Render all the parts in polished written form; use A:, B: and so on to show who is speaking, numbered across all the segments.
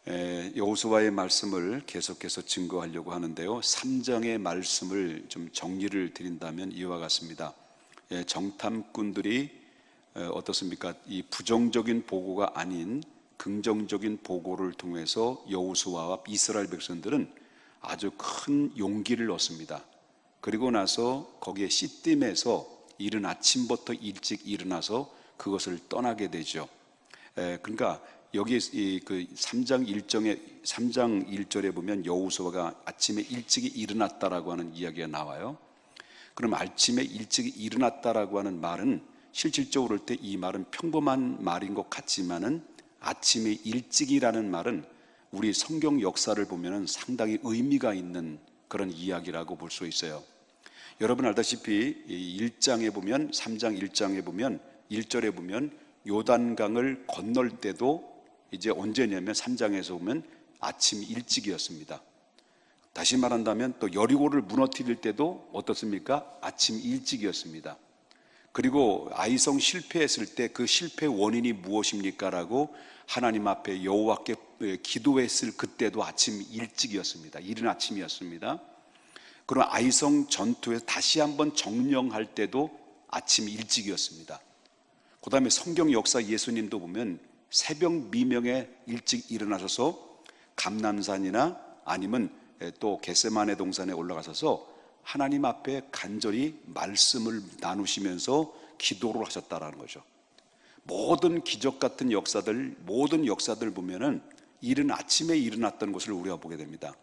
A: 여호수아의 말씀을 계속해서 증거하려고 하는데요, 3장의 말씀을 좀 정리를 드린다면 이와 같습니다. 정탐꾼들이 어떻습니까? 이 부정적인 보고가 아닌 긍정적인 보고를 통해서 여호수아와 이스라엘 백성들은 아주 큰 용기를 얻습니다. 그리고 나서 거기에 시딤에서 이른 아침부터 일찍 일어나서 그것을 떠나게 되죠. 그러니까 여기 그 3장 1절에 보면 여호수아가 아침에 일찍이 일어났다라고 하는 이야기가 나와요. 그럼 아침에 일찍이 일어났다라고 하는 말은 실질적으로 볼 때 이 말은 평범한 말인 것 같지만은 아침에 일찍이라는 말은 우리 성경 역사를 보면은 상당히 의미가 있는 그런 이야기라고 볼 수 있어요. 여러분 알다시피 1장에 보면 3장 1장에 보면 1절에 보면 요단강을 건널 때도 이제 언제냐면 3장에서 보면 아침 일찍이었습니다. 다시 말한다면 또 여리고를 무너뜨릴 때도 어떻습니까? 아침 일찍이었습니다. 그리고 아이성 실패했을 때 그 실패 원인이 무엇입니까? 라고 하나님 앞에 여호와께 기도했을 그때도 아침 일찍이었습니다. 이른 아침이었습니다. 그럼 아이성 전투에서 다시 한번 정령할 때도 아침 일찍이었습니다. 그 다음에 성경 역사 예수님도 보면 새벽 미명에 일찍 일어나셔서 감람산이나 아니면 또 겟세마네 동산에 올라가셔서 하나님 앞에 간절히 말씀을 나누시면서 기도를 하셨다라는 거죠. 모든 기적 같은 역사들, 모든 역사들 보면은 이른 아침에 일어났던 것을 우리가 보게 됩니다.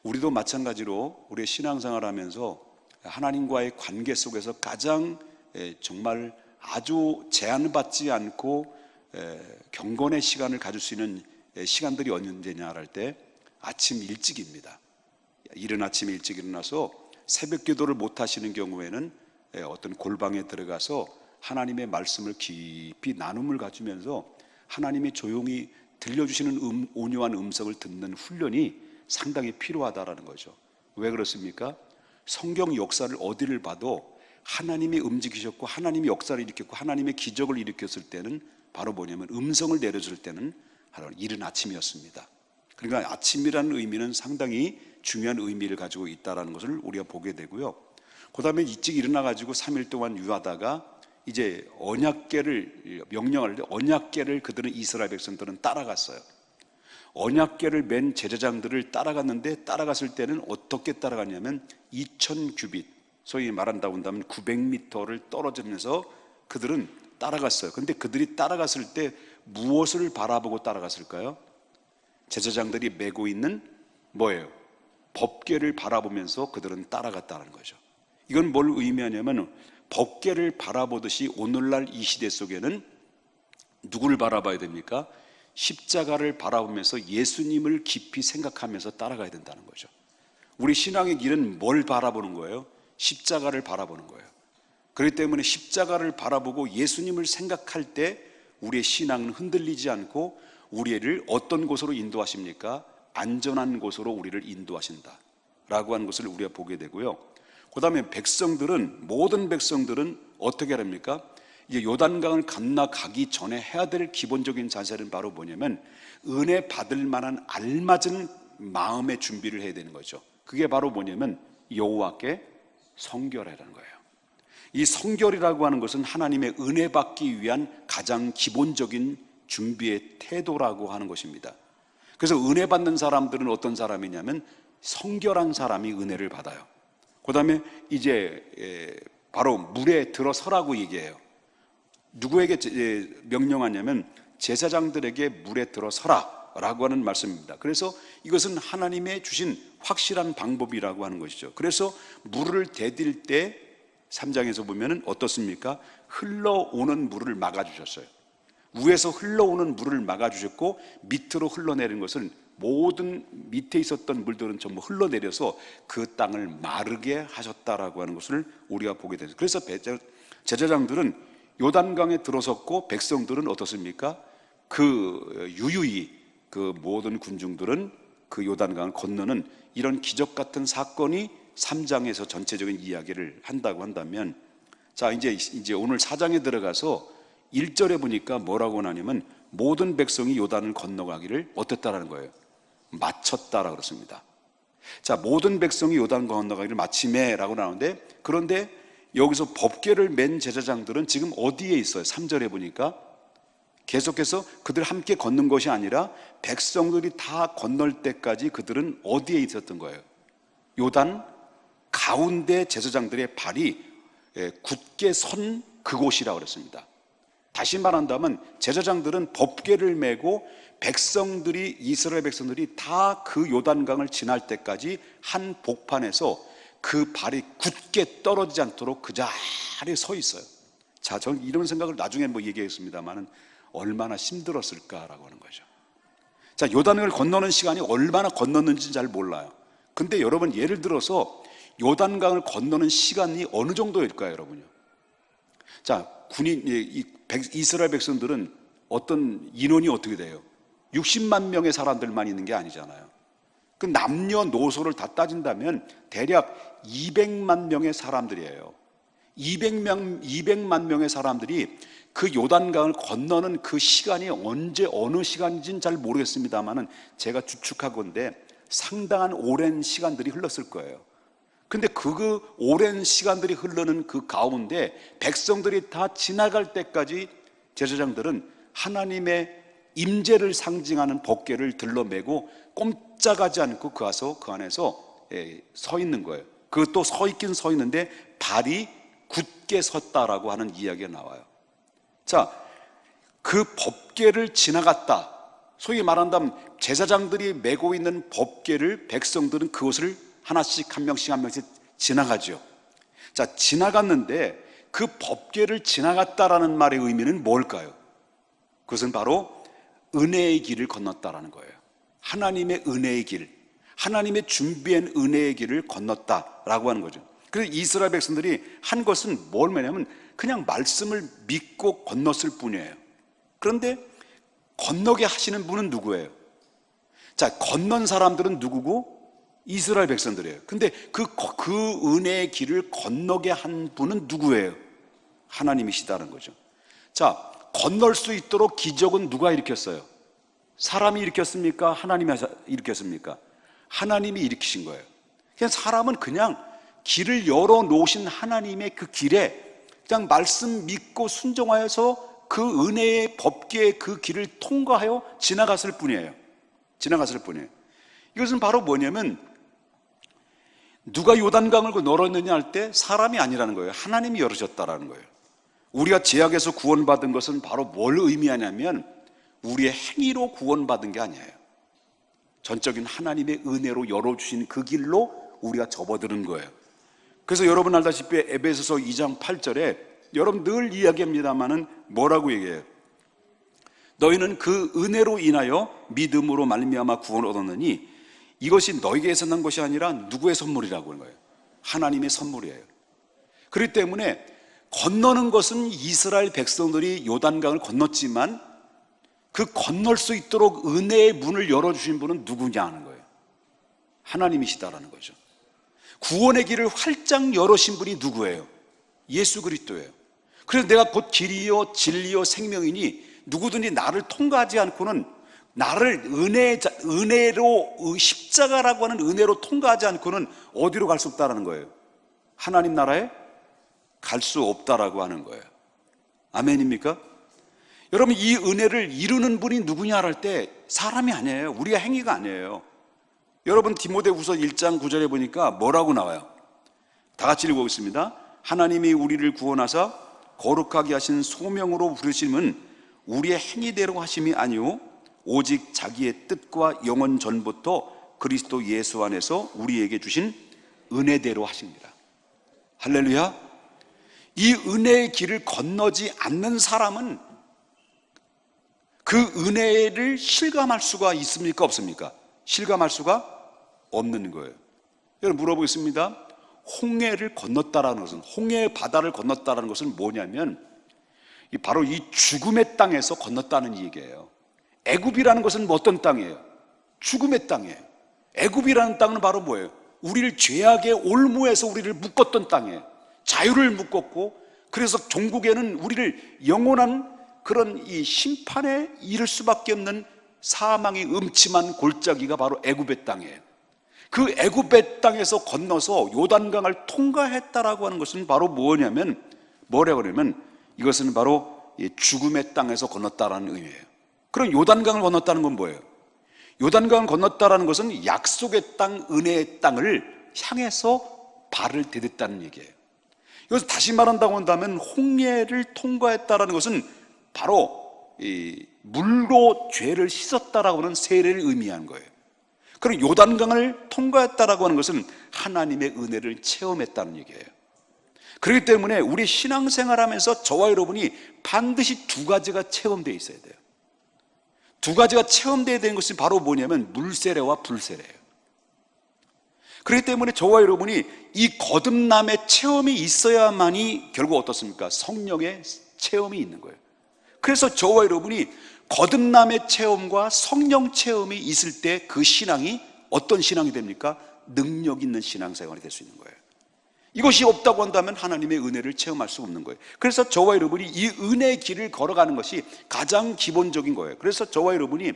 A: 우리도 마찬가지로 우리의 신앙생활 하면서 하나님과의 관계 속에서 가장 정말 아주 제한받지 않고 경건의 시간을 가질 수 있는 시간들이 언제냐 할 때 아침 일찍입니다. 이른 아침 일찍 일어나서 새벽 기도를 못 하시는 경우에는 어떤 골방에 들어가서 하나님의 말씀을 깊이 나눔을 가지면서 하나님이 조용히 들려주시는 온유한 음성을 듣는 훈련이 상당히 필요하다라는 거죠. 왜 그렇습니까? 성경 역사를 어디를 봐도 하나님이 움직이셨고 하나님이 역사를 일으켰고 하나님의 기적을 일으켰을 때는 바로 뭐냐면 음성을 내려줄 때는 바로 이른 아침이었습니다. 그러니까 아침이라는 의미는 상당히 중요한 의미를 가지고 있다는 것을 우리가 보게 되고요. 그 다음에 일찍 일어나가지고 3일 동안 유하다가 이제 언약궤를 명령할 때 언약궤를 그들은 이스라엘 백성들은 따라갔어요. 언약궤를 맨 제사장들을 따라갔는데 따라갔을 때는 어떻게 따라갔냐면 2000규빗, 소위 말한다고 한다면 900m를 떨어지면서 그들은 따라갔어요. 그런데 그들이 따라갔을 때 무엇을 바라보고 따라갔을까요? 제사장들이 메고 있는 뭐예요? 법궤를 바라보면서 그들은 따라갔다는 거죠. 이건 뭘 의미하냐면 법궤를 바라보듯이 오늘날 이 시대 속에는 누구를 바라봐야 됩니까? 십자가를 바라보면서 예수님을 깊이 생각하면서 따라가야 된다는 거죠. 우리 신앙의 길은 뭘 바라보는 거예요? 십자가를 바라보는 거예요. 그렇기 때문에 십자가를 바라보고 예수님을 생각할 때 우리의 신앙은 흔들리지 않고 우리를 어떤 곳으로 인도하십니까? 안전한 곳으로 우리를 인도하신다 라고 하는 것을 우리가 보게 되고요. 그 다음에 백성들은, 모든 백성들은 어떻게 합니까? 이제 요단강을 건너가기 전에 해야 될 기본적인 자세는 바로 뭐냐면 은혜 받을 만한 알맞은 마음의 준비를 해야 되는 거죠. 그게 바로 뭐냐면 여호와께 성결하라는 거예요. 이 성결이라고 하는 것은 하나님의 은혜 받기 위한 가장 기본적인 준비의 태도라고 하는 것입니다. 그래서 은혜 받는 사람들은 어떤 사람이냐면 성결한 사람이 은혜를 받아요. 그 다음에 이제 바로 물에 들어서라고 얘기해요. 누구에게 명령하냐면 제사장들에게 물에 들어서라 라고 하는 말씀입니다. 그래서 이것은 하나님의 주신 확실한 방법이라고 하는 것이죠. 그래서 물을 대딜 때 3장에서 보면은 어떻습니까? 흘러오는 물을 막아주셨어요. 위에서 흘러오는 물을 막아주셨고 밑으로 흘러내리는 것은 모든 밑에 있었던 물들은 전부 흘러내려서 그 땅을 마르게 하셨다라고 하는 것을 우리가 보게 되죠. 그래서 제사장들은 요단강에 들어섰고 백성들은 어떻습니까? 그 유유히 그 모든 군중들은 그 요단강을 건너는 이런 기적 같은 사건이 3장에서 전체적인 이야기를 한다고 한다면, 자 이제 오늘 4장에 들어가서 1절에 보니까 뭐라고 하냐면 모든 백성이 요단을 건너가기를 어땠다라는 거예요? 마쳤다라고 그렇습니다. 자, 모든 백성이 요단 건너가기를 마침에라고 나오는데, 그런데 여기서 법궤를 맨 제사장들은 지금 어디에 있어요? 3절에 보니까 계속해서 그들 함께 걷는 것이 아니라 백성들이 다 건널 때까지 그들은 어디에 있었던 거예요? 요단 가운데 제사장들의 발이 굳게 선 그곳이라고 그랬습니다. 다시 말한다면 제사장들은 법궤를 메고 백성들이, 이스라엘 백성들이 다 그 요단강을 지날 때까지 한 복판에서 그 발이 굳게 떨어지지 않도록 그 자리에 서 있어요. 자, 저는 이런 생각을 나중에 얘기하겠습니다만은 얼마나 힘들었을까라고 하는 거죠. 자, 요단을 건너는 시간이 얼마나 건넜는지 잘 몰라요. 근데 여러분, 예를 들어서 요단강을 건너는 시간이 어느 정도일까요, 여러분요? 자, 이스라엘 백성들은 어떤 인원이 어떻게 돼요? 60만 명의 사람들만 있는 게 아니잖아요. 그 남녀노소를 다 따진다면 대략 200만 명의 사람들이에요. 200만 명의 사람들이 그 요단강을 건너는 그 시간이 언제 어느 시간인지는 잘 모르겠습니다만은 제가 추측하건대 상당한 오랜 시간들이 흘렀을 거예요. 근데 그 오랜 시간들이 흐르는 그 가운데 백성들이 다 지나갈 때까지 제사장들은 하나님의 임재를 상징하는 법궤를 들러매고 꼼짝하지 않고 그 안에서 서 있는 거예요. 그것도 서 있긴 서 있는데 발이 굳게 섰다라고 하는 이야기가 나와요. 자, 그 법궤를 지나갔다. 소위 말한다면 제사장들이 메고 있는 법궤를 백성들은 그것을 하나씩 한 명씩 지나가죠. 자, 지나갔는데 그 법궤를 지나갔다라는 말의 의미는 뭘까요? 그것은 바로 은혜의 길을 건넜다라는 거예요. 하나님의 은혜의 길, 하나님의 준비한 은혜의 길을 건넜다라고 하는 거죠. 그래서 이스라엘 백성들이 한 것은 뭐냐면 그냥 말씀을 믿고 건넜을 뿐이에요. 그런데 건너게 하시는 분은 누구예요? 자, 건넌 사람들은 누구고? 이스라엘 백성들이에요. 근데 그 은혜의 길을 건너게 한 분은 누구예요? 하나님이시다는 거죠. 자, 건널 수 있도록 기적은 누가 일으켰어요? 사람이 일으켰습니까? 하나님이 일으켰습니까? 하나님이 일으키신 거예요. 그냥 사람은 그냥 길을 열어 놓으신 하나님의 그 길에 그냥 말씀 믿고 순종하여서 그 은혜의 법궤의 그 길을 통과하여 지나갔을 뿐이에요. 지나갔을 뿐이에요. 이것은 바로 뭐냐면 누가 요단강을 열었느냐 할 때 사람이 아니라는 거예요. 하나님이 열으셨다라는 거예요. 우리가 죄악에서 구원받은 것은 바로 뭘 의미하냐면 우리의 행위로 구원받은 게 아니에요. 전적인 하나님의 은혜로 열어주신 그 길로 우리가 접어드는 거예요. 그래서 여러분 알다시피 에베소서 2장 8절에 여러분 늘 이야기합니다마는 뭐라고 얘기해요? 너희는 그 은혜로 인하여 믿음으로 말미암아 구원을 얻었느니 이것이 너희에게서 난 것이 아니라 누구의 선물이라고 하는 거예요? 하나님의 선물이에요. 그렇기 때문에 건너는 것은 이스라엘 백성들이 요단강을 건넜지만 그 건널 수 있도록 은혜의 문을 열어주신 분은 누구냐 하는 거예요. 하나님이시다라는 거죠. 구원의 길을 활짝 열으신 분이 누구예요? 예수 그리스도예요. 그래서 내가 곧 길이요 진리요 생명이니 누구든지 나를 통과하지 않고는 나를 은혜로 십자가라고 하는 은혜로 통과하지 않고는 어디로 갈 수 없다라는 거예요? 하나님 나라에 갈 수 없다라고 하는 거예요. 아멘입니까? 여러분, 이 은혜를 이루는 분이 누구냐 할 때 사람이 아니에요. 우리가 행위가 아니에요. 여러분 디모데후서 1장 9절에 보니까 뭐라고 나와요? 다 같이 읽어보겠습니다. 하나님이 우리를 구원하사 거룩하게 하신 소명으로 부르심은 우리의 행위대로 하심이 아니오 오직 자기의 뜻과 영원 전부터 그리스도 예수 안에서 우리에게 주신 은혜대로 하십니다. 할렐루야. 이 은혜의 길을 건너지 않는 사람은 그 은혜를 실감할 수가 있습니까? 없습니까? 실감할 수가 없는 거예요. 여러분 물어보겠습니다. 홍해를 건넜다라는 것은, 홍해의 바다를 건넜다라는 것은 뭐냐면 바로 이 죽음의 땅에서 건넜다는 얘기예요. 애굽이라는 것은 어떤 땅이에요? 죽음의 땅이에요. 애굽이라는 땅은 바로 뭐예요? 우리를 죄악의 올무에서 우리를 묶었던 땅이에요. 자유를 묶었고, 그래서 종국에는 우리를 영원한 그런 이 심판에 이를 수밖에 없는 사망의 음침한 골짜기가 바로 애굽의 땅이에요. 그 애굽의 땅에서 건너서 요단강을 통과했다라고 하는 것은 바로 뭐냐면, 뭐라고 그러면 이것은 바로 죽음의 땅에서 건넜다라는 의미예요. 그럼 요단강을 건넜다는 건 뭐예요? 요단강을 건넜다라는 것은 약속의 땅, 은혜의 땅을 향해서 발을 디뎠다는 얘기예요. 이것을 다시 말한다고 한다면 홍해를 통과했다라는 것은 바로 이 물로 죄를 씻었다라고 하는 세례를 의미하는 거예요. 그럼 요단강을 통과했다라고 하는 것은 하나님의 은혜를 체험했다는 얘기예요. 그렇기 때문에 우리 신앙생활하면서 저와 여러분이 반드시 두 가지가 체험되어 있어야 돼요. 두 가지가 체험되어야 되는 것이 바로 뭐냐면 물세례와 불세례예요. 그렇기 때문에 저와 여러분이 이 거듭남의 체험이 있어야만이 결국 어떻습니까? 성령의 체험이 있는 거예요. 그래서 저와 여러분이 거듭남의 체험과 성령 체험이 있을 때 그 신앙이 어떤 신앙이 됩니까? 능력 있는 신앙생활이 될 수 있는 거예요. 이것이 없다고 한다면 하나님의 은혜를 체험할 수 없는 거예요. 그래서 저와 여러분이 이 은혜의 길을 걸어가는 것이 가장 기본적인 거예요. 그래서 저와 여러분이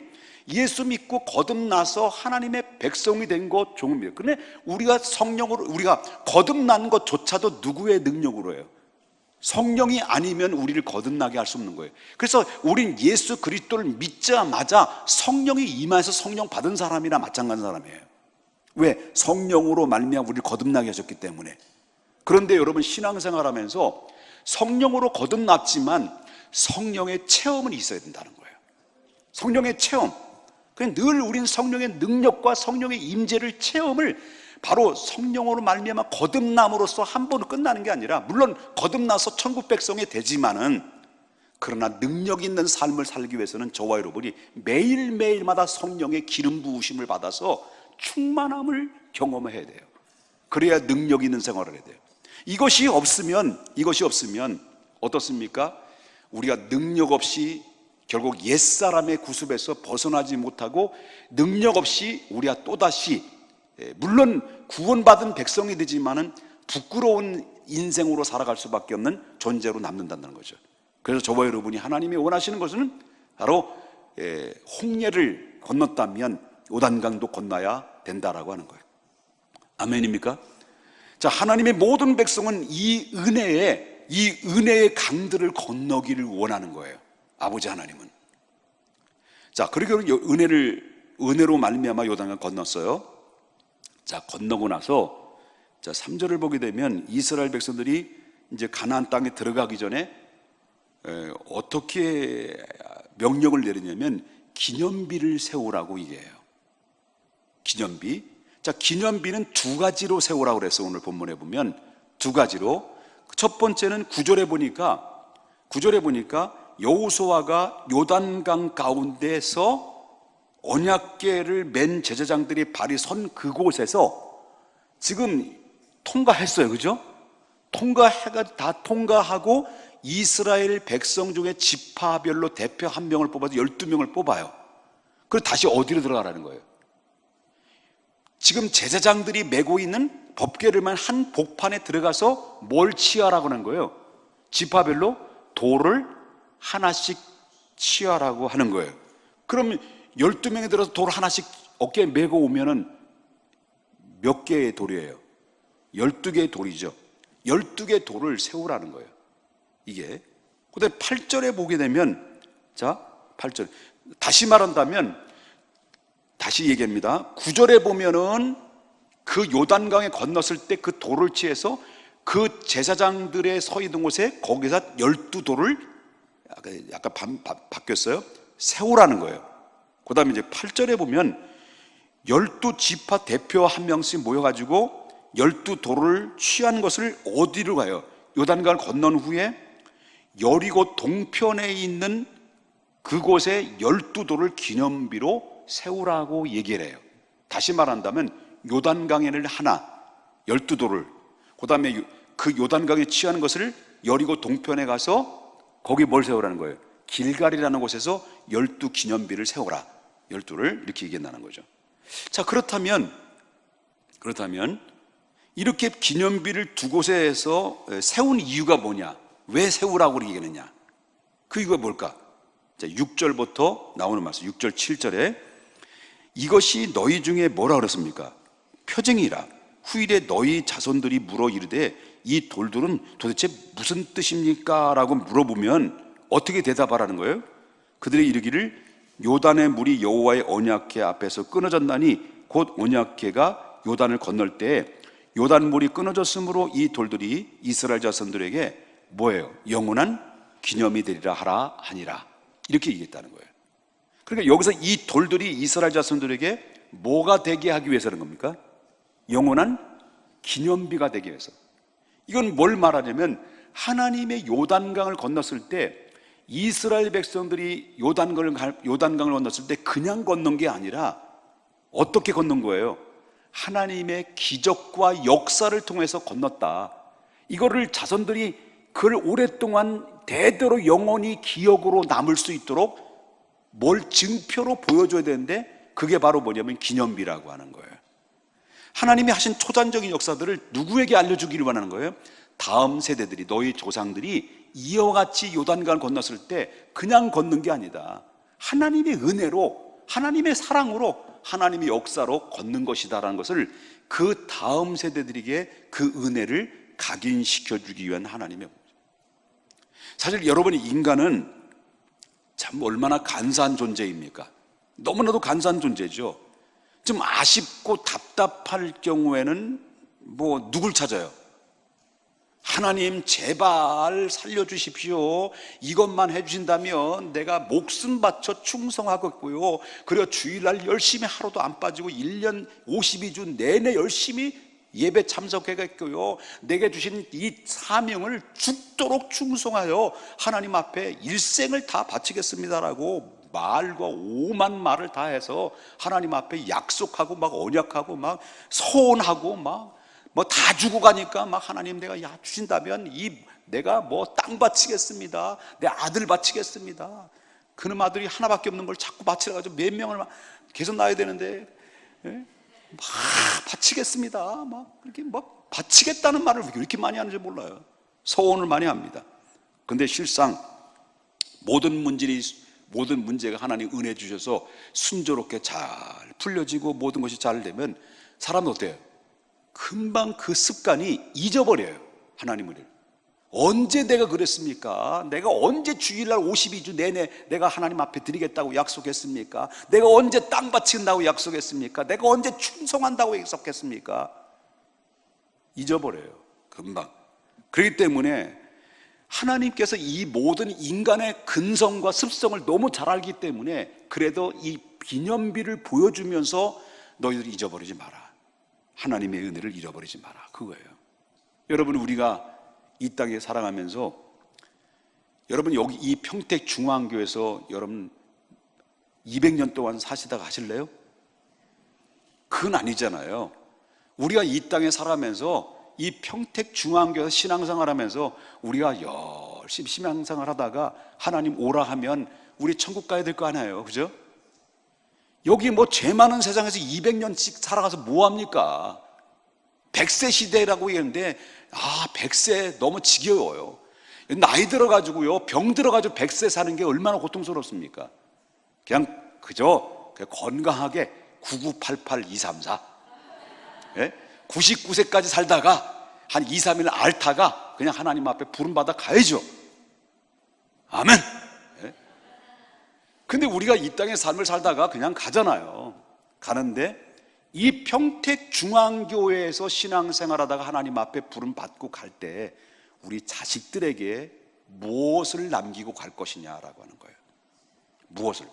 A: 예수 믿고 거듭나서 하나님의 백성이 된 것 좋습니다. 그런데 우리가 거듭난 것조차도 누구의 능력으로 해요? 성령이 아니면 우리를 거듭나게 할 수 없는 거예요. 그래서 우린 예수 그리스도를 믿자마자 성령이 임하여서 성령 받은 사람이나 마찬가지 사람이에요. 왜? 성령으로 말미암아 우리를 거듭나게 하셨기 때문에. 그런데 여러분, 신앙생활하면서 성령으로 거듭났지만 성령의 체험은 있어야 된다는 거예요. 성령의 체험. 그냥 늘 우린 성령의 능력과 성령의 임재를 체험을 바로 성령으로 말미암아 거듭남으로써 한 번으로 끝나는 게 아니라, 물론 거듭나서 천국 백성이 되지만은, 그러나 능력 있는 삶을 살기 위해서는 저와 여러분이 매일매일마다 성령의 기름 부으심을 받아서 충만함을 경험해야 돼요. 그래야 능력 있는 생활을 해야 돼요. 이것이 없으면 어떻습니까? 우리가 능력 없이 결국 옛사람의 구습에서 벗어나지 못하고, 능력 없이 우리가 또다시, 물론 구원받은 백성이 되지만은 부끄러운 인생으로 살아갈 수밖에 없는 존재로 남는다는 거죠. 그래서 저와 여러분이 하나님이 원하시는 것은 바로 홍해를 건넜다면 요단강도 건너야 된다라고 하는 거예요. 아멘입니까? 자, 하나님의 모든 백성은 이 은혜의 강들을 건너기를 원하는 거예요. 아버지 하나님은. 자, 그리고 은혜로 말미암아 요단강을 건넜어요. 자, 건너고 나서, 자, 3절을 보게 되면 이스라엘 백성들이 이제 가나안 땅에 들어가기 전에 어떻게 명령을 내리냐면 기념비를 세우라고 얘기해요. 기념비. 자, 기념비는 두 가지로 세우라고 그래서 오늘 본문에 보면 두 가지로. 첫 번째는 9절에 보니까 여호수아가 요단강 가운데서 언약궤를 맨 제사장들이 발이 선 그곳에서 지금 통과했어요. 그죠? 다 통과하고 이스라엘 백성 중에 지파별로 대표 한 명을 뽑아서 12명을 뽑아요. 그리고 다시 어디로 들어가라는 거예요? 지금 제사장들이 메고 있는 법궤를만 한 복판에 들어가서 뭘 취하라고 하는 거예요? 지파별로 돌을 하나씩 취하라고 하는 거예요. 그럼 12명이 들어서 돌 하나씩 어깨에 메고 오면은 몇 개의 돌이에요? 12개의 돌이죠. 12개의 돌을 세우라는 거예요. 이게. 근데 8절에 보게 되면, 자, 8절. 다시 말한다면, 다시 얘기합니다. 9절에 보면은 그 요단강에 건넜을 때 그 돌을 취해서 그 제사장들의 서 있는 곳에 거기서 12돌을 약간 바뀌었어요. 세우라는 거예요. 그 다음에 이제 8절에 보면 12지파 대표 한 명씩 모여가지고 12돌을 취한 것을 어디로 가요? 요단강을 건넌 후에 여리고 동편에 있는 그곳에 12돌을 기념비로 세우라고 얘기를 해요. 다시 말한다면 요단강에를 하나, 12돌을, 그 다음에 그 요단강에 취하는 것을 여리고 동편에 가서 거기 뭘 세우라는 거예요? 길갈이라는 곳에서 12 기념비를 세워라. 12를 이렇게 얘기한다는 거죠. 자, 그렇다면 이렇게 기념비를 두 곳에서 세운 이유가 뭐냐? 왜 세우라고 얘기했느냐? 그 이유가 뭘까? 자, 6절부터 나오는 말씀, 6절 7절에 이것이 너희 중에 뭐라 그랬습니까? 표징이라. 후일에 너희 자손들이 물어 이르되 이 돌들은 도대체 무슨 뜻입니까? 라고 물어보면 어떻게 대답하라는 거예요? 그들이 이르기를 요단의 물이 여호와의 언약궤 앞에서 끊어졌나니 곧 언약궤가 요단을 건널 때 요단 물이 끊어졌으므로 이 돌들이 이스라엘 자손들에게 뭐예요? 영원한 기념이 되리라 하라 하니라. 이렇게 얘기했다는 거예요. 그러니까 여기서 이 돌들이 이스라엘 자손들에게 뭐가 되게 하기 위해서는 겁니까? 영원한 기념비가 되기 위해서. 이건 뭘 말하냐면 하나님의 요단강을 건넜을 때 이스라엘 백성들이 요단강을 건넜을 때 그냥 건넌 게 아니라 어떻게 건넌 거예요? 하나님의 기적과 역사를 통해서 건넜다. 이거를 자손들이 그걸 오랫동안 대대로 영원히 기억으로 남을 수 있도록 뭘 증표로 보여줘야 되는데 그게 바로 뭐냐면 기념비라고 하는 거예요. 하나님이 하신 초단적인 역사들을 누구에게 알려주기를 원하는 거예요? 다음 세대들이, 너희 조상들이 이와 같이 요단강을 건넜을 때 그냥 건넌 게 아니다. 하나님의 은혜로, 하나님의 사랑으로, 하나님의 역사로 걷는 것이다라는 것을 그 다음 세대들에게 그 은혜를 각인시켜주기 위한 하나님의 거죠. 사실 여러분이 인간은 참 얼마나 간사한 존재입니까? 너무나도 간사한 존재죠. 좀 아쉽고 답답할 경우에는 뭐 누굴 찾아요? 하나님 제발 살려주십시오. 이것만 해주신다면 내가 목숨 바쳐 충성하겠고요. 그리고 주일날 열심히 하루도 안 빠지고 1년 52주 내내 열심히 예배 참석하겠고요. 내게 주신 이 사명을 죽도록 충성하여 하나님 앞에 일생을 다 바치겠습니다라고 말과 오만 말을 다 해서 하나님 앞에 약속하고 막 언약하고 막 소원하고 막 뭐 다 주고 가니까 막 하나님 내가 주신다면 내가 뭐 땅 바치겠습니다. 내 아들 바치겠습니다. 그놈 아들이 하나밖에 없는 걸 자꾸 바치라 가지고 몇 명을 막 계속 낳아야 되는데 막 바치겠습니다. 막 이렇게 막 바치겠다는 말을 왜 이렇게 많이 하는지 몰라요. 소원을 많이 합니다. 근데 실상 모든 문제가 하나님 은혜 주셔서 순조롭게 잘 풀려지고 모든 것이 잘 되면 사람은 어때요? 금방 그 습관이 잊어버려요. 하나님 은혜를. 언제 내가 그랬습니까? 내가 언제 주일날 52주 내내 내가 하나님 앞에 드리겠다고 약속했습니까? 내가 언제 땅 바친다고 약속했습니까? 내가 언제 충성한다고 약속했습니까? 잊어버려요. 금방. 그렇기 때문에 하나님께서 이 모든 인간의 근성과 습성을 너무 잘 알기 때문에 그래도 이 기념비를 보여주면서 너희들이 잊어버리지 마라. 하나님의 은혜를 잃어버리지 마라. 그거예요. 여러분, 우리가 이 땅에 살아가면서 여러분 여기 이 평택중앙교회에서 여러분 200년 동안 사시다가 하실래요? 그건 아니잖아요. 우리가 이 땅에 살아가면서 이 평택중앙교회에서 신앙생활하면서 우리가 열심히 신앙생활 하다가 하나님 오라 하면 우리 천국 가야 될 거 아니에요. 그죠? 여기 뭐 죄 많은 세상에서 200년씩 살아가서 뭐합니까? 100세 시대라고 얘기하는데 100세 너무 지겨워요. 나이 들어가지고요, 병 들어가지고 100세 사는 게 얼마나 고통스럽습니까? 그냥 건강하게 9988234 99세까지 살다가 한 2, 3일 앓다가 그냥 하나님 앞에 부름받아 가야죠. 아멘. 근데 우리가 이 땅의 삶을 살다가 그냥 가잖아요. 가는데 이 평택중앙교회에서 신앙생활하다가 하나님 앞에 부름받고 갈 때 우리 자식들에게 무엇을 남기고 갈 것이냐라고 하는 거예요. 무엇을?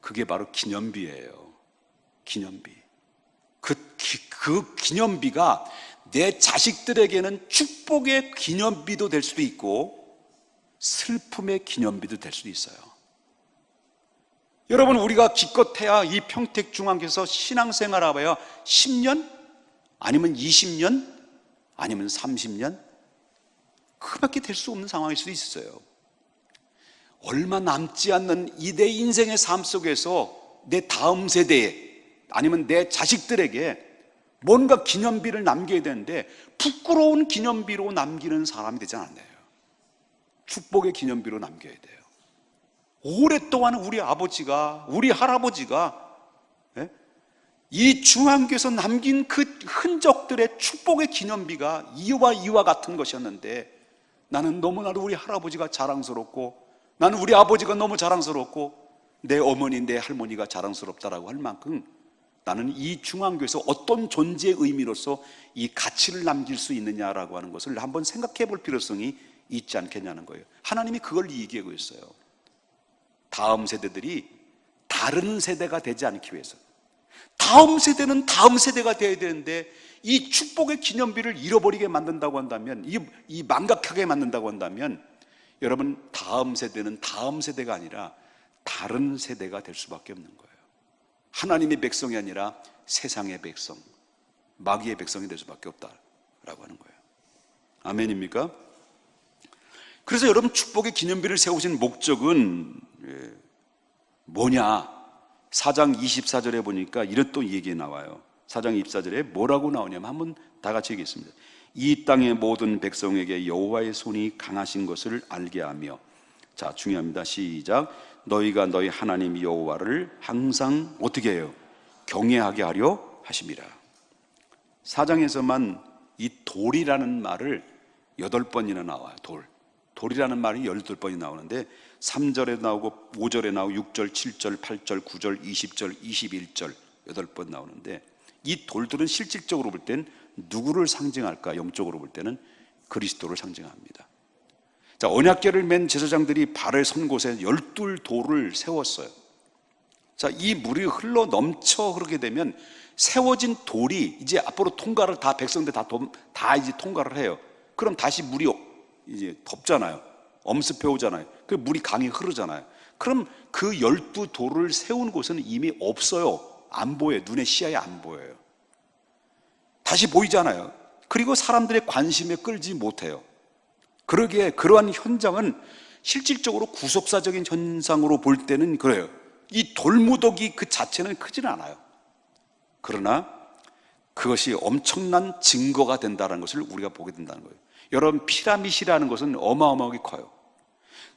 A: 그게 바로 기념비예요. 기념비. 그 기념비가 내 자식들에게는 축복의 기념비도 될 수도 있고 슬픔의 기념비도 될 수도 있어요. 여러분, 우리가 기껏해야 이 평택중앙교회에서 신앙생활 해봐야 10년? 아니면 20년? 아니면 30년? 그밖에 될 수 없는 상황일 수도 있어요. 얼마 남지 않는 내 인생의 삶 속에서 내 다음 세대에 아니면 내 자식들에게 뭔가 기념비를 남겨야 되는데 부끄러운 기념비로 남기는 사람이 되지 않아요. 축복의 기념비로 남겨야 돼요. 오랫동안 우리 아버지가, 우리 할아버지가 이 중앙교에서 남긴 그 흔적들의 축복의 기념비가 이와 같은 것이었는데, 나는 너무나도 우리 할아버지가 자랑스럽고, 나는 우리 아버지가 너무 자랑스럽고, 내 어머니, 내 할머니가 자랑스럽다라고 할 만큼 나는 이 중앙교에서 어떤 존재의 의미로서 이 가치를 남길 수 있느냐라고 하는 것을 한번 생각해 볼 필요성이 있지 않겠냐는 거예요. 하나님이 그걸 얘기하고 있어요. 다음 세대들이 다른 세대가 되지 않기 위해서, 다음 세대는 다음 세대가 되어야 되는데 이 축복의 기념비를 잃어버리게 만든다고 한다면, 이 망각하게 만든다고 한다면, 여러분, 다음 세대는 다음 세대가 아니라 다른 세대가 될 수밖에 없는 거예요. 하나님의 백성이 아니라 세상의 백성, 마귀의 백성이 될 수밖에 없다라고 하는 거예요. 아멘입니까? 그래서 여러분, 축복의 기념비를 세우신 목적은 뭐냐? 4장 24절에 보니까 이런 또 얘기 나와요. 4장 24절에 뭐라고 나오냐면, 한번 다 같이 얘기했습니다. 이 땅의 모든 백성에게 여호와의 손이 강하신 것을 알게 하며, 자, 중요합니다. 시작. 너희가 너희 하나님 여호와를 항상 어떻게 해요? 경외하게 하려 하심이라. 4장에서만 이 돌이라는 말을 8번이나 나와요. 돌이라는 말이 18번이 나오는데 3절에 나오고 5절에 나오고 6절, 7절, 8절, 9절, 20절, 21절 8번 나오는데, 이 돌들은 실질적으로 볼 땐 누구를 상징할까? 영적으로 볼 때는 그리스도를 상징합니다. 자, 언약궤를 맨 제사장들이 발을 선 곳에 12돌을 세웠어요. 자, 이 물이 흘러 넘쳐 흐르게 되면 세워진 돌이 이제 앞으로 통과를 다 백성들 다 이제 통과를 해요. 그럼 다시 물이 이제 덮잖아요. 엄습해 오잖아요. 그 물이 강이 흐르잖아요. 그럼 그 12돌을 세운 곳은 이미 없어요. 안 보여요. 눈에 시야에 안 보여요. 다시 보이잖아요. 그리고 사람들의 관심에 끌지 못해요. 그러기에 그러한 현장은 실질적으로 구속사적인 현상으로 볼 때는 그래요. 이 돌무더기 그 자체는 크지는 않아요. 그러나 그것이 엄청난 증거가 된다는 것을 우리가 보게 된다는 거예요. 여러분, 피라밋이라는 것은 어마어마하게 커요.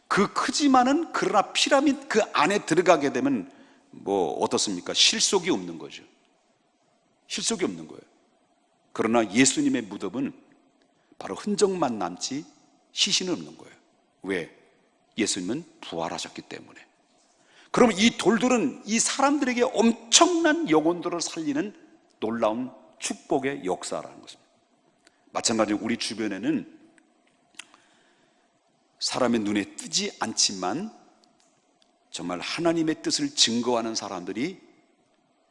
A: 그 크지만은, 그러나 피라밋 그 안에 들어가게 되면 뭐 어떻습니까? 실속이 없는 거죠. 실속이 없는 거예요. 그러나 예수님의 무덤은 바로 흔적만 남지 시신은 없는 거예요. 왜? 예수님은 부활하셨기 때문에. 그러면 이 돌들은 이 사람들에게 엄청난 영혼들을 살리는 놀라운 축복의 역사라는 것입니다. 마찬가지로 우리 주변에는 사람의 눈에 뜨지 않지만 정말 하나님의 뜻을 증거하는 사람들이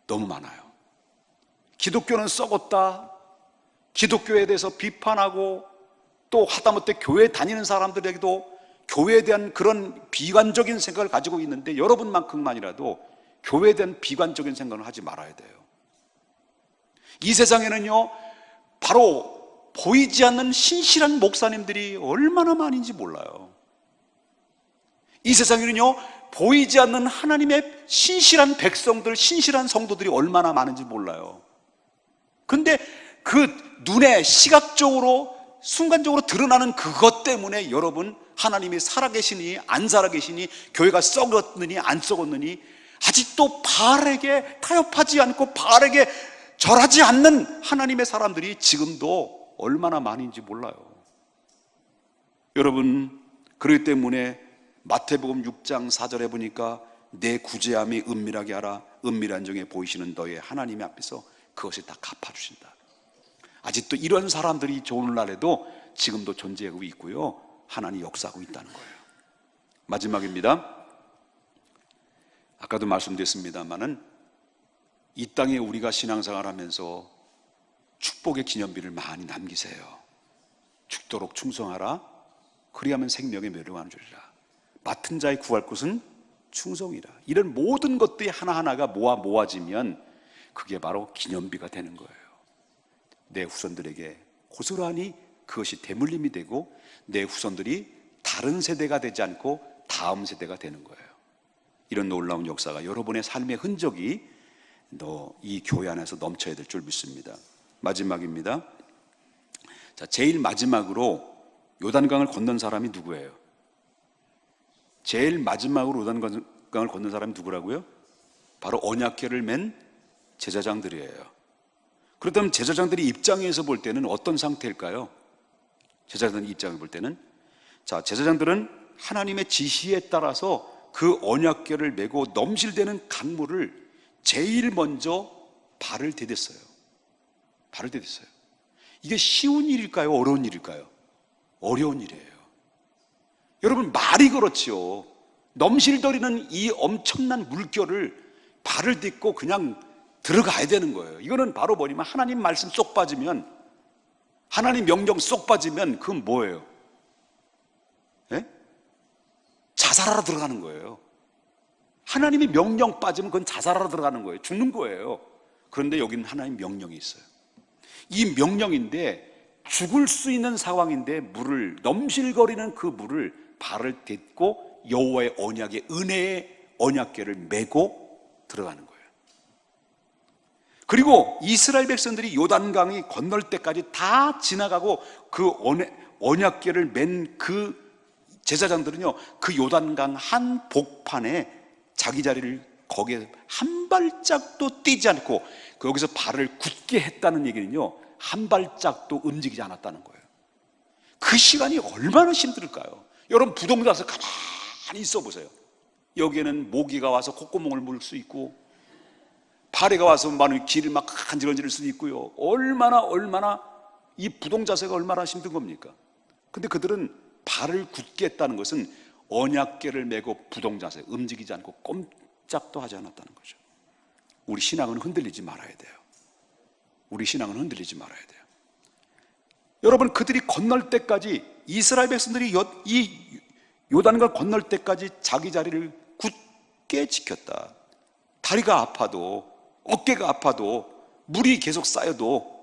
A: 너무 많아요. 기독교는 썩었다, 기독교에 대해서 비판하고, 또 하다못해 교회 다니는 사람들에게도 교회에 대한 그런 비관적인 생각을 가지고 있는데, 여러분만큼만이라도 교회에 대한 비관적인 생각을 하지 말아야 돼요. 이 세상에는요, 바로 보이지 않는 신실한 목사님들이 얼마나 많은지 몰라요. 이 세상에는요, 보이지 않는 하나님의 신실한 백성들, 신실한 성도들이 얼마나 많은지 몰라요. 근데 그 눈에 시각적으로 순간적으로 드러나는 그것 때문에 여러분, 하나님이 살아계시니 안 살아계시니, 교회가 썩었느니 안 썩었느니, 아직도 바알에게 타협하지 않고 바알에게 절하지 않는 하나님의 사람들이 지금도 얼마나 많은지 몰라요. 여러분, 그렇기 때문에 마태복음 6장 4절에 보니까 내 구제함이 은밀하게 하라, 은밀한 중에 보이시는 너의 하나님 앞에서 그것이 다 갚아주신다. 아직도 이런 사람들이 오늘날에도 지금도 존재하고 있고요, 하나님 역사하고 있다는 거예요. 마지막입니다. 아까도 말씀드렸습니다마는 이 땅에 우리가 신앙생활 하면서 축복의 기념비를 많이 남기세요. 죽도록 충성하라, 그리하면 생명의 멸류관을 주리라. 맡은 자의 구할 것은 충성이라. 이런 모든 것들이 하나하나가 모아지면 그게 바로 기념비가 되는 거예요. 내 후손들에게 고스란히 그것이 대물림이 되고, 내 후손들이 다른 세대가 되지 않고 다음 세대가 되는 거예요. 이런 놀라운 역사가 여러분의 삶의 흔적이 이 교회 안에서 넘쳐야 될 줄 믿습니다. 마지막입니다. 자, 제일 마지막으로 요단강을 건넌 사람이 누구예요? 제일 마지막으로 요단강을 건넌 사람이 누구라고요? 바로 언약궤를 맨 제사장들이에요. 그렇다면 제사장들이 입장에서 볼 때는 어떤 상태일까요? 제사장들 입장에 볼 때는, 자, 제사장들은 하나님의 지시에 따라서 그 언약궤를 메고 넘실대는 강물을 제일 먼저 발을 디뎠어요. 발을 디뎠어요. 이게 쉬운 일일까요? 어려운 일일까요? 어려운 일이에요. 여러분, 말이 그렇지요. 넘실거리는 이 엄청난 물결을 발을 딛고 그냥 들어가야 되는 거예요. 이거는 바로 뭐냐면 하나님 말씀 쏙 빠지면, 하나님 명령 쏙 빠지면 그건 뭐예요? 예? 자살하러 들어가는 거예요. 하나님의 명령 빠지면 그건 자살하러 들어가는 거예요. 죽는 거예요. 그런데 여기는 하나님 명령이 있어요. 이 명령인데 죽을 수 있는 상황인데 물을, 넘실거리는 그 물을 발을 딛고 여호와의 언약의 은혜의 언약궤를 메고 들어가는 거예요. 그리고 이스라엘 백성들이 요단강이 건널 때까지 다 지나가고 그 언약궤를 맨 그 제사장들은요, 그 요단강 한 복판에 자기 자리를 거기에 한 발짝도 뛰지 않고 거기서 발을 굳게 했다는 얘기는요, 한 발짝도 움직이지 않았다는 거예요. 그 시간이 얼마나 힘들까요? 여러분, 부동산에서 가만히 있어 보세요. 여기에는 모기가 와서 콧구멍을 물 수 있고, 파리가 와서 많은 길을 막 간질간질 수도 있고요. 얼마나 이 부동자세가 얼마나 힘든 겁니까? 근데 그들은 발을 굳게 했다는 것은 언약궤를 메고 부동자세, 움직이지 않고 꼼짝도 하지 않았다는 거죠. 우리 신앙은 흔들리지 말아야 돼요. 우리 신앙은 흔들리지 말아야 돼요. 여러분, 그들이 건널 때까지, 이스라엘 백성들이 이 요단강을 건널 때까지 자기 자리를 굳게 지켰다. 다리가 아파도, 어깨가 아파도, 물이 계속 쌓여도,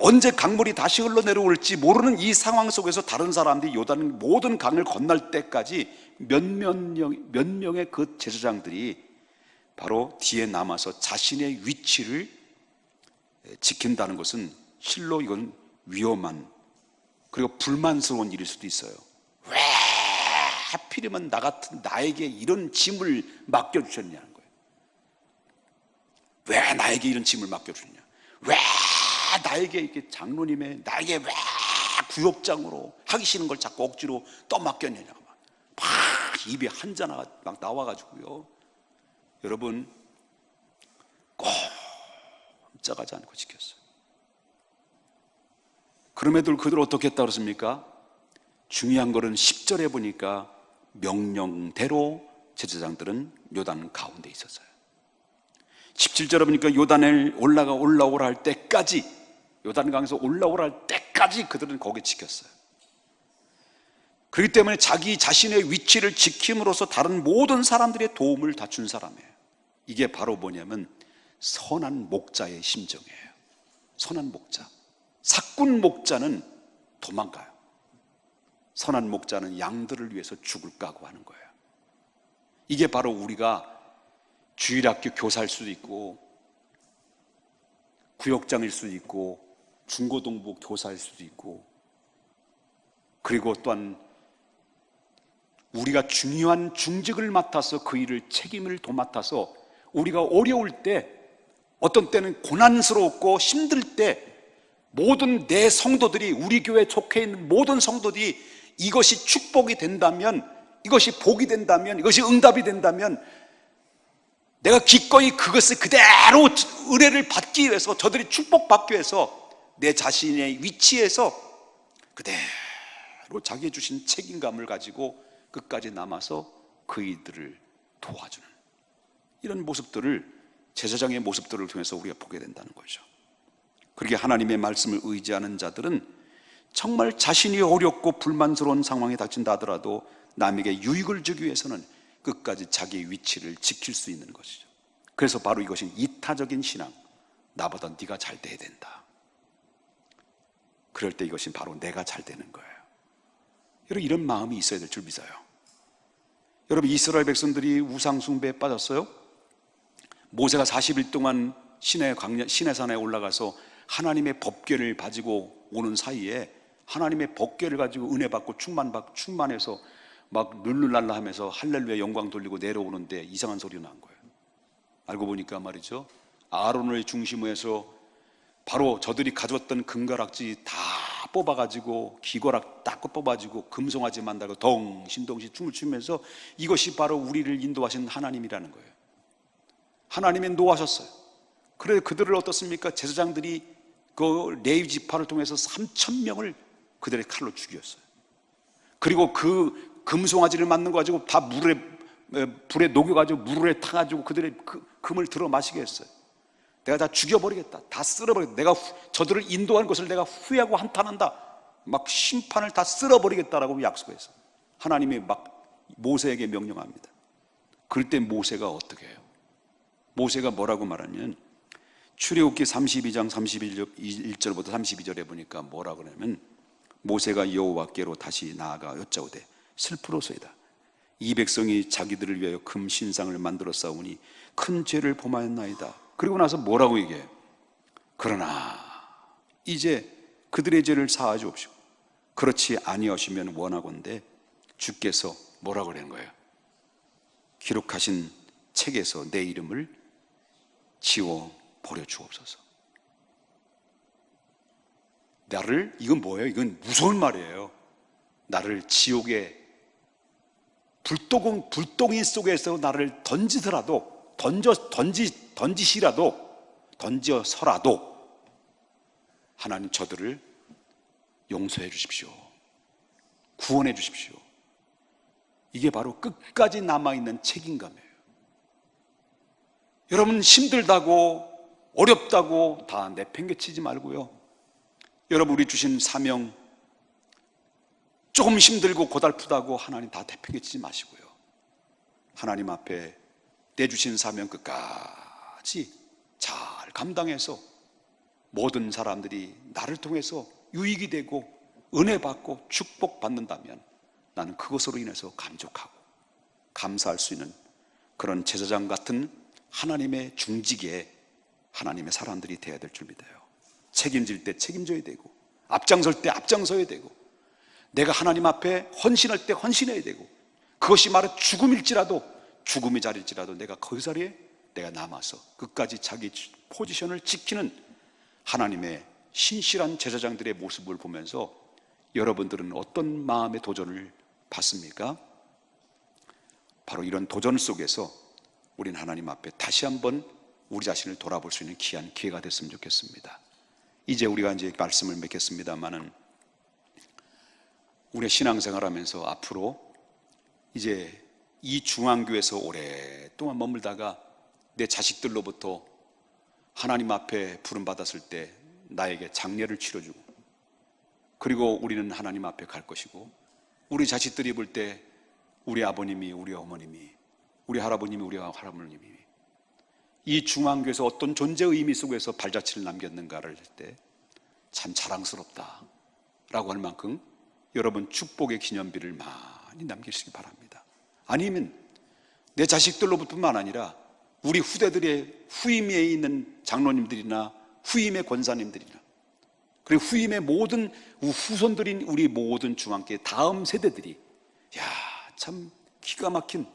A: 언제 강물이 다시 흘러내려올지 모르는 이 상황 속에서 다른 사람들이 요단 모든 강을 건널 때까지 몇 명의 그 제사장들이 바로 뒤에 남아서 자신의 위치를 지킨다는 것은 실로 이건 위험한, 그리고 불만스러운 일일 수도 있어요. 왜 하필이면 나 같은 나에게 이런 짐을 맡겨주셨냐는 거예요. 왜 나에게 이런 짐을 맡겨주냐? 왜 나에게 이렇게 장로님의, 나에게 왜 구역장으로 하기 싫은 걸 자꾸 억지로 떠맡겼느냐? 막 입에 한자나 막 나와가지고요. 여러분, 꼼짝하지 않고 지켰어요. 그럼에도 그들 어떻게 했다고 그랬습니까? 중요한 거는 10절에 보니까 명령대로 제사장들은 요단 가운데 있었어요. 17절에 보니까 요단을 올라오라 할 때까지, 요단강에서 올라오라 할 때까지 그들은 거기 지켰어요. 그렇기 때문에 자기 자신의 위치를 지킴으로써 다른 모든 사람들의 도움을 다 준 사람이에요. 이게 바로 뭐냐면 선한 목자의 심정이에요. 선한 목자. 사꾼 목자는 도망가요. 선한 목자는 양들을 위해서 죽을 각오하는 거예요. 이게 바로 우리가 주일학교 교사일 수도 있고, 구역장일 수도 있고, 중고등부 교사일 수도 있고, 그리고 또한 우리가 중요한 중직을 맡아서 그 일을 책임을 도맡아서 우리가 어려울 때, 어떤 때는 고난스럽고 힘들 때 모든 내 성도들이, 우리 교회에 속해 있는 모든 성도들이 이것이 축복이 된다면, 이것이 복이 된다면, 이것이 응답이 된다면 내가 기꺼이 그것을 그대로 은혜를 받기 위해서, 저들이 축복받기 위해서 내 자신의 위치에서 그대로 자기의 주신 책임감을 가지고 끝까지 남아서 그이들을 도와주는 이런 모습들을, 제사장의 모습들을 통해서 우리가 보게 된다는 거죠. 그렇게 하나님의 말씀을 의지하는 자들은 정말 자신이 어렵고 불만스러운 상황에 닥친다 하더라도 남에게 유익을 주기 위해서는 끝까지 자기의 위치를 지킬 수 있는 것이죠. 그래서 바로 이것이 이타적인 신앙, 나보다 네가 잘 돼야 된다. 그럴 때 이것이 바로 내가 잘 되는 거예요. 여러분, 이런 마음이 있어야 될 줄 믿어요. 여러분, 이스라엘 백성들이 우상 숭배에 빠졌어요. 모세가 40일 동안 시내산에 올라가서 하나님의 법궤를 가지고 오는 사이에 하나님의 법궤를 가지고 은혜 받고 충만해서 막 룰루랄라 하면서 할렐루야 영광 돌리고 내려오는데 이상한 소리가 난 거예요. 알고 보니까 말이죠, 아론을 중심으로 해서 바로 저들이 가져왔던 금가락지 다 뽑아가지고 기거락 딱 뽑아가지고 금송아지 만들고 덩신덩신 춤을 추면서 이것이 바로 우리를 인도하신 하나님이라는 거예요. 하나님이 노하셨어요. 그래 그들을 어떻습니까? 제사장들이 그 레위 지파를 통해서 3,000명을 그들의 칼로 죽였어요. 그리고 그 금송아지를 만든 거 가지고 다 불에 녹여가지고 물에 타가지고 그들의 금을 들어 마시게 했어요. 내가 다 죽여버리겠다, 다 쓸어버리겠다, 내가 저들을 인도한 것을 내가 후회하고 한탄한다, 막 심판을 다 쓸어버리겠다라고 약속했어요. 하나님이 막 모세에게 명령합니다. 그럴 때 모세가 어떻게 해요? 모세가 뭐라고 말하면 출애굽기 32장 31절부터 32절에 보니까 뭐라고 하냐면, 모세가 여호와께로 다시 나아가 여짜오되 슬프로소이다. 이 백성이 자기들을 위하여 금 신상을 만들어 싸우니 큰 죄를 범하였나이다. 그리고 나서 뭐라고 얘기해요? 그러나 이제 그들의 죄를 사하 주옵시고 그렇지 아니하시면 원하건대 주께서 뭐라고 그러는 거예요? 기록하신 책에서 내 이름을 지워 버려 주옵소서. 나를, 이건 뭐예요? 이건 무서운 말이에요. 나를 지옥의 불똥이 속에서 나를 던지더라도, 던져서라도 하나님 저들을 용서해 주십시오, 구원해 주십시오. 이게 바로 끝까지 남아있는 책임감이에요. 여러분, 힘들다고 어렵다고 다 내팽개치지 말고요, 여러분 우리 주신 사명 조금 힘들고 고달프다고 하나님 다 내팽개치지 마시고요, 하나님 앞에 내주신 사명 끝까지 잘 감당해서 모든 사람들이 나를 통해서 유익이 되고 은혜 받고 축복 받는다면 나는 그것으로 인해서 감격하고 감사할 수 있는 그런 제사장 같은 하나님의 중직에 하나님의 사람들이 되어야 될 줄 믿어요. 책임질 때 책임져야 되고, 앞장설 때 앞장서야 되고, 내가 하나님 앞에 헌신할 때 헌신해야 되고, 그것이 말은 죽음일지라도, 죽음의 자리일지라도 내가 그 자리에 내가 남아서 끝까지 자기 포지션을 지키는 하나님의 신실한 제사장들의 모습을 보면서 여러분들은 어떤 마음의 도전을 받습니까? 바로 이런 도전 속에서 우리는 하나님 앞에 다시 한번 우리 자신을 돌아볼 수 있는 귀한 기회가 됐으면 좋겠습니다. 이제 우리가 이제 말씀을 맺겠습니다만은, 우리의 신앙생활하면서 앞으로 이제 이 중앙교회에서 오랫동안 머물다가 내 자식들로부터 하나님 앞에 부름받았을 때 나에게 장례를 치러주고, 그리고 우리는 하나님 앞에 갈 것이고, 우리 자식들이 볼 때 우리 아버님이, 우리 어머님이, 우리 할아버님이, 우리 할아버님이 이 중앙교회에서 어떤 존재 의미 속에서 발자취를 남겼는가를 할 때 참 자랑스럽다라고 할 만큼 여러분 축복의 기념비를 많이 남기시기 바랍니다. 아니면 내 자식들로부터만 아니라 우리 후대들의 후임에 있는 장로님들이나 후임의 권사님들이나, 그리고 후임의 모든 후손들인 우리 모든 중앙교회 다음 세대들이, 야, 참 기가 막힌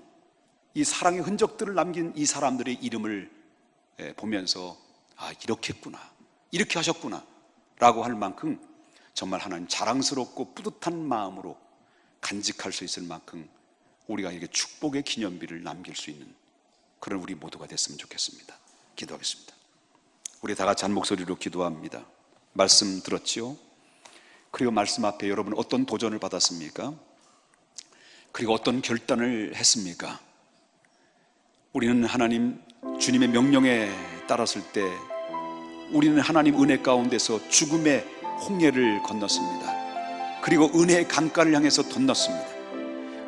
A: 이 사랑의 흔적들을 남긴 이 사람들의 이름을 보면서 아, 이렇게 했구나, 이렇게 하셨구나 라고 할 만큼 정말 하나님 자랑스럽고 뿌듯한 마음으로 간직할 수 있을 만큼 우리가 이렇게 축복의 기념비를 남길 수 있는 그런 우리 모두가 됐으면 좋겠습니다. 기도하겠습니다. 우리 다 같이 한 목소리로 기도합니다. 말씀 들었지요? 그리고 말씀 앞에 여러분 어떤 도전을 받았습니까? 그리고 어떤 결단을 했습니까? 우리는 하나님 주님의 명령에 따랐을 때 우리는 하나님 은혜 가운데서 죽음의 홍해를 건넜습니다. 그리고 은혜의 강가를 향해서 건넜습니다.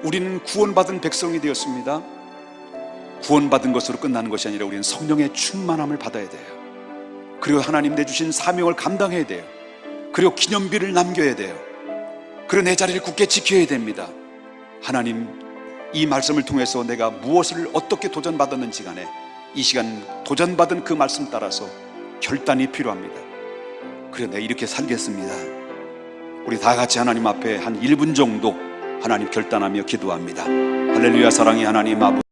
A: 우리는 구원받은 백성이 되었습니다. 구원받은 것으로 끝나는 것이 아니라 우리는 성령의 충만함을 받아야 돼요. 그리고 하나님 내주신 사명을 감당해야 돼요. 그리고 기념비를 남겨야 돼요. 그리고 내 자리를 굳게 지켜야 됩니다. 하나님, 이 말씀을 통해서 내가 무엇을 어떻게 도전받았는지 간에 이 시간 도전받은 그 말씀 따라서 결단이 필요합니다. 그래, 내가 이렇게 살겠습니다. 우리 다 같이 하나님 앞에 한 1분 정도 하나님 결단하며 기도합니다. 할렐루야. 사랑의 하나님 아버지,